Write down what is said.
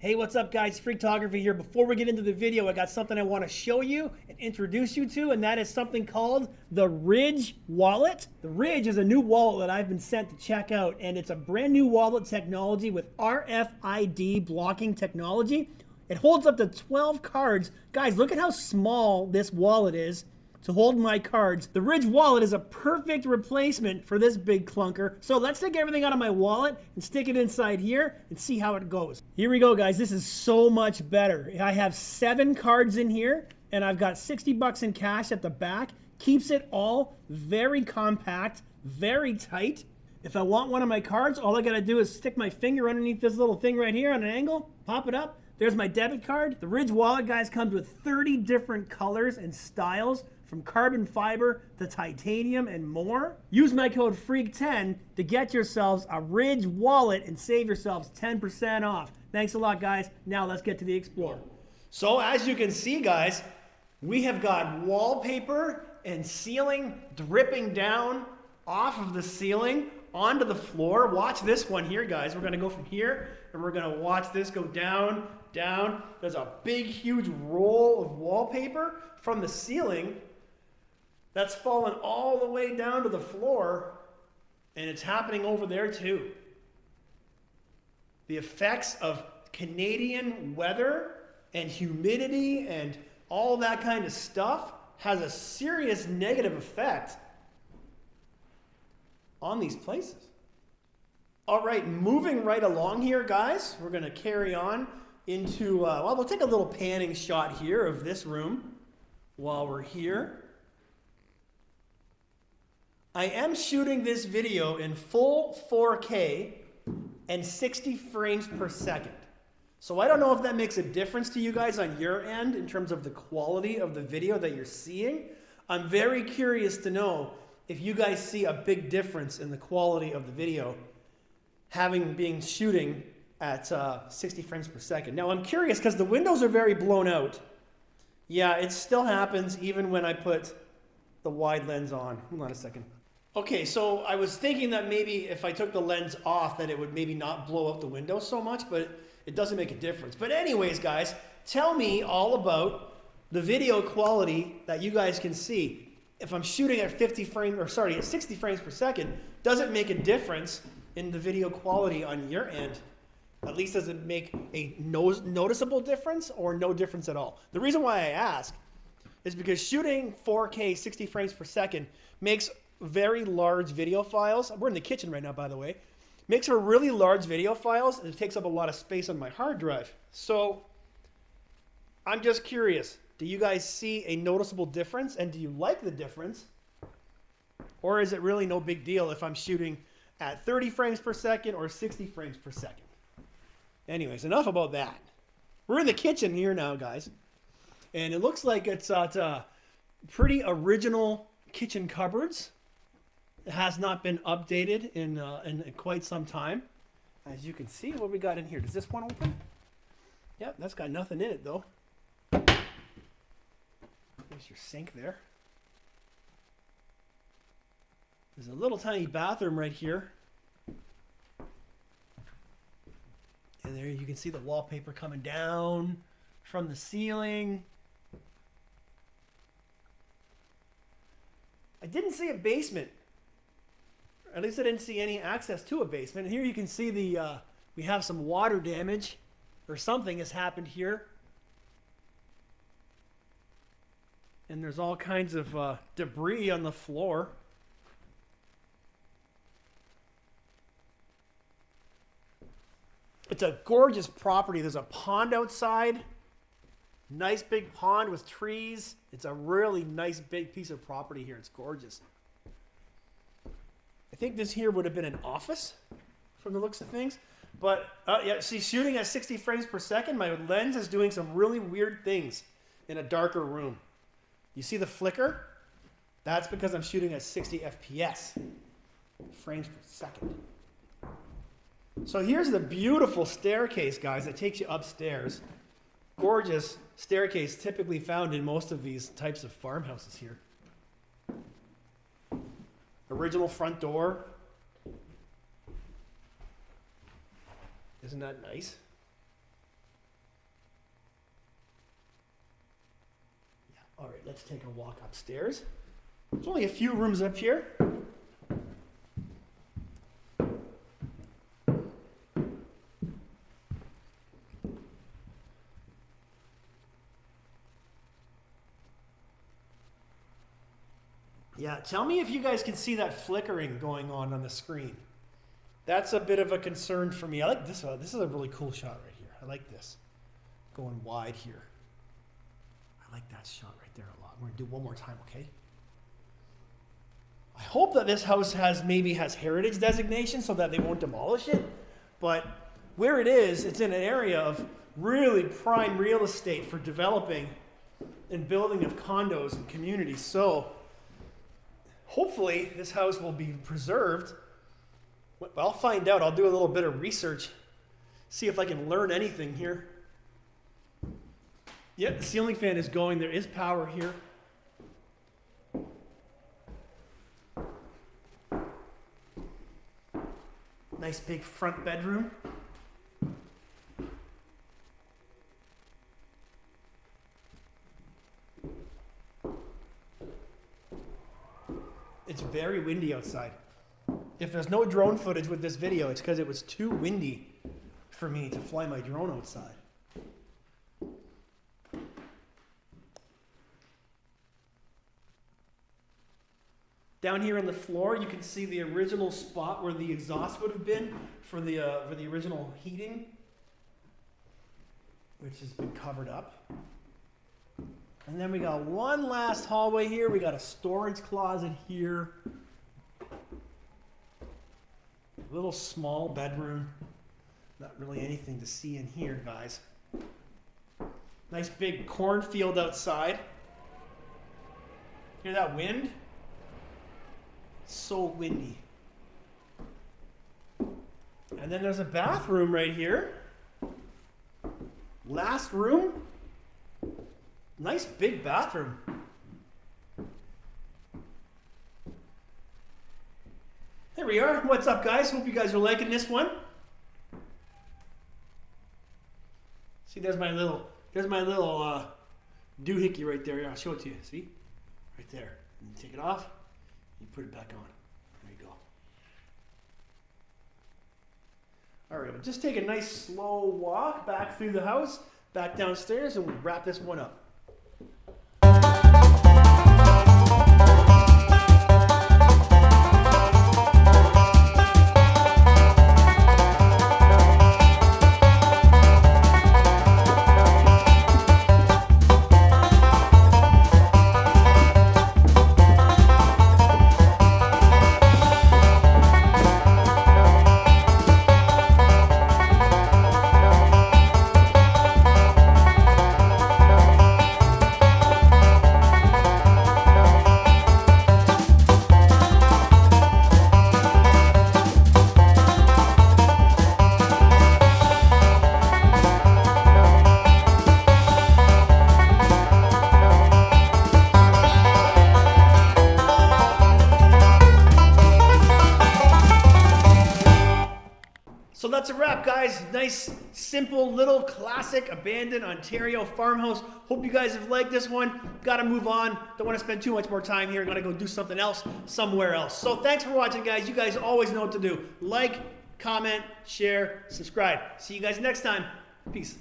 Hey, what's up guys? Freaktography here. Before we get into the video, I got something I want to show you and introduce you to, and that is something called the Ridge wallet. The Ridge is a new wallet that I've been sent to check out, and it's a brand new wallet technology with RFID blocking technology. It holds up to 12 cards. Guys, look at how small this wallet is to hold my cards. The Ridge wallet is a perfect replacement for this big clunker. So let's take everything out of my wallet and stick it inside here and see how it goes. Here we go, guys. This is so much better. I have 7 cards in here and I've got 60 bucks in cash at the back. Keeps it all very compact, very tight. If I want one of my cards, all I gotta do is stick my finger underneath this little thing right here on an angle, pop it up. There's my debit card. The Ridge wallet, guys, comes with 30 different colors and styles, from carbon fiber to titanium and more. Use my code FREAK10 to get yourselves a Ridge wallet and save yourselves 10% off. Thanks a lot, guys. Now let's get to the Explorer. So as you can see, guys, we have got wallpaper and ceiling dripping down off of the ceiling onto the floor. Watch this one here, guys. We're gonna go from here and we're gonna watch this go down, down. There's a big, huge roll of wallpaper from the ceiling that's fallen all the way down to the floor, and it's happening over there too. The effects of Canadian weather and humidity and all that kind of stuff has a serious negative effect on these places. All right, moving right along here, guys, we're gonna carry on into, well, we'll take a little panning shot here of this room while we're here. I am shooting this video in full 4K and 60 frames per second. So I don't know if that makes a difference to you guys on your end in terms of the quality of the video that you're seeing. I'm very curious to know if you guys see a big difference in the quality of the video being shooting at 60 frames per second. Now I'm curious because the windows are very blown out. Yeah, it still happens even when I put the wide lens on. Hold on a second. Okay, so I was thinking that maybe if I took the lens off that it would maybe not blow out the window so much, but it doesn't make a difference. But anyways, guys, tell me all about the video quality that you guys can see. If I'm shooting at 60 frames per second, does it make a difference in the video quality on your end? At least does it make a noticeable difference or no difference at all? The reason why I ask is because shooting 4K 60 frames per second makes very large video files. We're in the kitchen right now, by the way. Makes for really large video files, and it takes up a lot of space on my hard drive. So I'm just curious, do you guys see a noticeable difference, and do you like the difference? Or is it really no big deal if I'm shooting at 30 frames per second or 60 frames per second? Anyways, enough about that. We're in the kitchen here now, guys. And it looks like it's pretty original kitchen cupboards. It has not been updated in quite some time. As you can see, what we got in here. Does this one open? Yep, that's got nothing in it though. There's your sink there. There's a little tiny bathroom right here. And there you can see the wallpaper coming down from the ceiling. I didn't see a basement. At least I didn't see any access to a basement. And here you can see we have some water damage, or something has happened here. And there's all kinds of debris on the floor. It's a gorgeous property. There's a pond outside. Nice big pond with trees. It's a really nice big piece of property here. It's gorgeous. I think this here would have been an office from the looks of things. But yeah, see, shooting at 60 frames per second, my lens is doing some really weird things in a darker room. You see the flicker? That's because I'm shooting at 60 FPS, frames per second. So here's the beautiful staircase, guys, that takes you upstairs. Gorgeous staircase typically found in most of these types of farmhouses here. Original front door. Isn't that nice? Yeah. All right, let's take a walk upstairs. There's only a few rooms up here. Yeah, tell me if you guys can see that flickering going on the screen. That's a bit of a concern for me. I like this one. This is a really cool shot right here. I like this. Going wide here. I like that shot right there a lot. We're going to do one more time, okay? I hope that this house maybe has heritage designation so that they won't demolish it. But where it is, it's in an area of really prime real estate for developing and building of condos and communities. So hopefully this house will be preserved. Well, I'll find out. I'll do a little bit of research, see if I can learn anything here. Yeah, the ceiling fan is going. There is power here. Nice big front bedroom. It's very windy outside. If there's no drone footage with this video, it's because it was too windy for me to fly my drone outside. Down here on the floor, you can see the original spot where the exhaust would have been for the original heating, which has been covered up. And then we got one last hallway here. We got a storage closet here. Little small bedroom. Not really anything to see in here, guys. Nice big cornfield outside. Hear that wind? It's so windy. And then there's a bathroom right here. Last room. Nice big bathroom. There we are. What's up, guys? Hope you guys are liking this one. See, there's my little doohickey right there. I'll show it to you. See? Right there. And you take it off, you put it back on. There you go. All right, we'll just take a nice slow walk back through the house, back downstairs, and we'll wrap this one up. So that's a wrap, guys. Nice, simple, little classic abandoned Ontario farmhouse. Hope you guys have liked this one. Gotta move on. Don't want to spend too much more time here. Gotta go do something else somewhere else. So thanks for watching, guys. You guys always know what to do. Like, comment, share, subscribe. See you guys next time. Peace.